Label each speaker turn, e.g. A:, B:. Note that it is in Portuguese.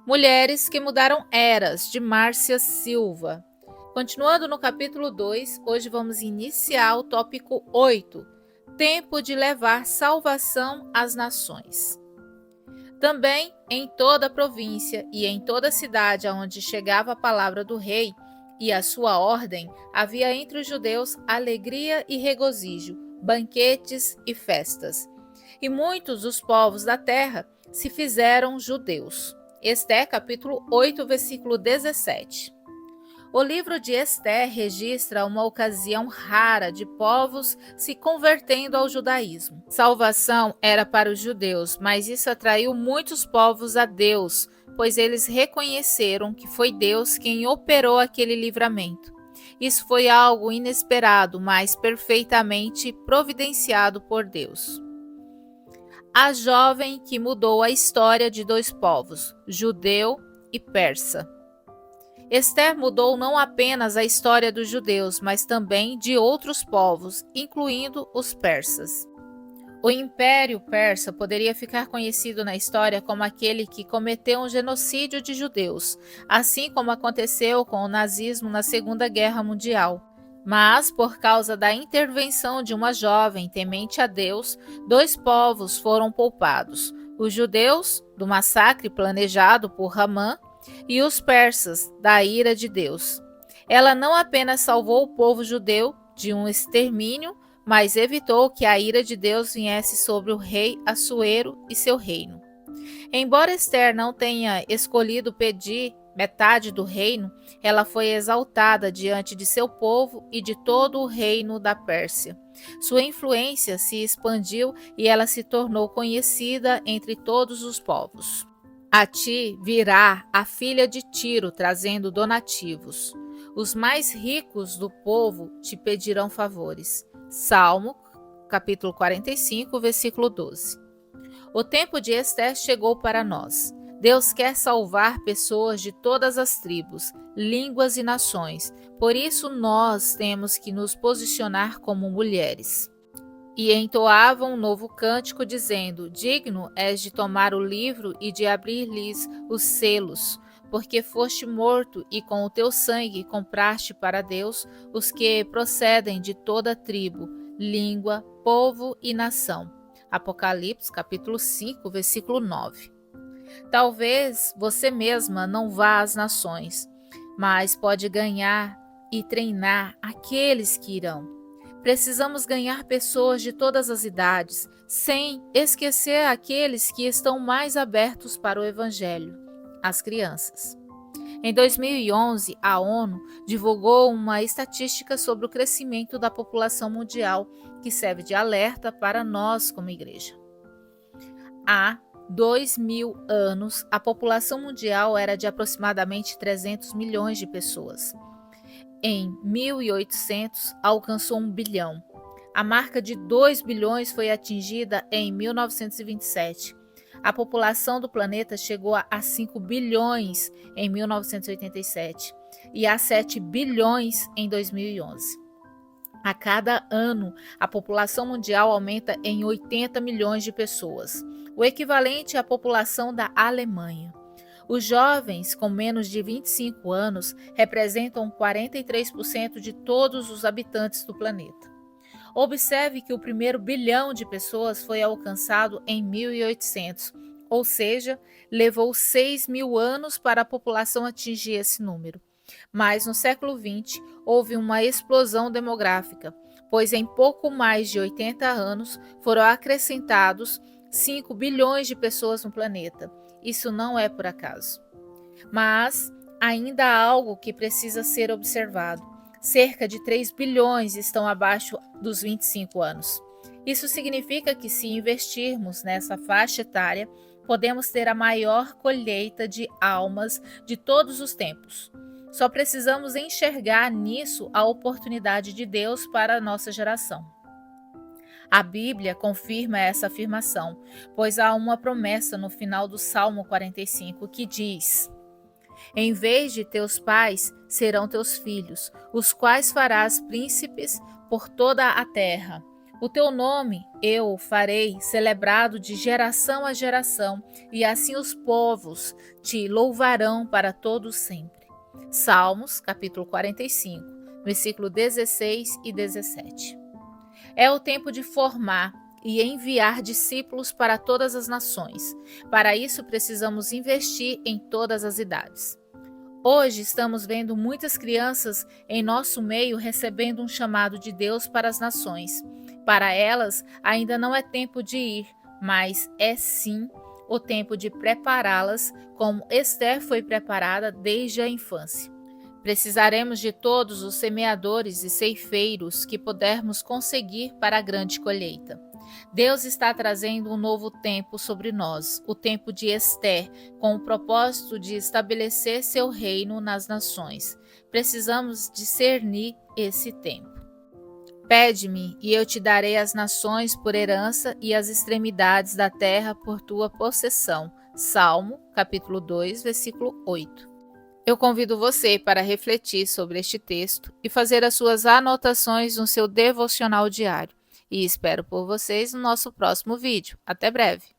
A: Mulheres que mudaram eras, de Márcia Silva. Continuando no capítulo 2, hoje vamos iniciar o tópico 8, tempo de levar salvação às nações. Também em toda a província e em toda a cidade aonde chegava a palavra do rei e a sua ordem, havia entre os judeus alegria e regozijo, banquetes e festas. E muitos dos povos da terra se fizeram judeus. Esté, capítulo 8, versículo 17. O livro de Esté registra uma ocasião rara de povos se convertendo ao judaísmo. Salvação era para os judeus, mas isso atraiu muitos povos a Deus, pois eles reconheceram que foi Deus quem operou aquele livramento. Isso foi algo inesperado, mas perfeitamente providenciado por Deus. A jovem que mudou a história de dois povos, judeu e persa. Esther mudou não apenas a história dos judeus, mas também de outros povos, incluindo os persas. O Império Persa poderia ficar conhecido na história como aquele que cometeu um genocídio de judeus, assim como aconteceu com o nazismo na Segunda Guerra Mundial. Mas, por causa da intervenção de uma jovem temente a Deus, dois povos foram poupados: os judeus, do massacre planejado por Hamã, e os persas, da ira de Deus. Ela não apenas salvou o povo judeu de um extermínio, mas evitou que a ira de Deus viesse sobre o rei Assuero e seu reino. Embora Esther não tenha escolhido pedir metade do reino, ela foi exaltada diante de seu povo e de todo o reino da Pérsia. Sua influência se expandiu e ela se tornou conhecida entre todos os povos. A ti virá a filha de Tiro trazendo donativos. Os mais ricos do povo te pedirão favores. Salmo, capítulo 45, versículo 12. O tempo de Esté chegou para nós. Deus quer salvar pessoas de todas as tribos, línguas e nações. Por isso nós temos que nos posicionar como mulheres. E entoavam um novo cântico, dizendo: Digno és de tomar o livro e de abrir-lhes os selos, porque foste morto e com o teu sangue compraste para Deus os que procedem de toda tribo, língua, povo e nação. Apocalipse, capítulo 5, versículo 9. Talvez você mesma não vá às nações, mas pode ganhar e treinar aqueles que irão. Precisamos ganhar pessoas de todas as idades, sem esquecer aqueles que estão mais abertos para o Evangelho, as crianças. Em 2011, a ONU divulgou uma estatística sobre o crescimento da população mundial, que serve de alerta para nós como igreja. Há 2.000 anos, a população mundial era de aproximadamente 300 milhões de pessoas. Em 1800, alcançou 1 bilhão. A marca de 2 bilhões foi atingida em 1927. A população do planeta chegou a 5 bilhões em 1987 e a 7 bilhões em 2011. A cada ano, a população mundial aumenta em 80 milhões de pessoas, o equivalente à população da Alemanha. Os jovens com menos de 25 anos representam 43% de todos os habitantes do planeta. Observe que o primeiro bilhão de pessoas foi alcançado em 1800, ou seja, levou 6.000 anos para a população atingir esse número. Mas no século XX houve uma explosão demográfica, pois em pouco mais de 80 anos foram acrescentados 5 bilhões de pessoas no planeta. Isso não é por acaso. Mas ainda há algo que precisa ser observado. Cerca de 3 bilhões estão abaixo dos 25 anos. Isso significa que, se investirmos nessa faixa etária, podemos ter a maior colheita de almas de todos os tempos. Só precisamos enxergar nisso a oportunidade de Deus para a nossa geração. A Bíblia confirma essa afirmação, pois há uma promessa no final do Salmo 45 que diz: Em vez de teus pais serão teus filhos, os quais farás príncipes por toda a terra. O teu nome eu o farei celebrado de geração a geração, e assim os povos te louvarão para todo sempre. Salmos, capítulo 45, versículo 16 e 17. É o tempo de formar e enviar discípulos para todas as nações. Para isso, precisamos investir em todas as idades. Hoje estamos vendo muitas crianças em nosso meio recebendo um chamado de Deus para as nações. Para elas, ainda não é tempo de ir, mas é sim o tempo de prepará-las, como Esther foi preparada desde a infância. Precisaremos de todos os semeadores e ceifeiros que pudermos conseguir para a grande colheita. Deus está trazendo um novo tempo sobre nós, o tempo de Esther, com o propósito de estabelecer seu reino nas nações. Precisamos discernir esse tempo. Pede-me, e eu te darei as nações por herança e as extremidades da terra por tua possessão. Salmo, capítulo 2, versículo 8. Eu convido você para refletir sobre este texto e fazer as suas anotações no seu devocional diário. E espero por vocês no nosso próximo vídeo. Até breve!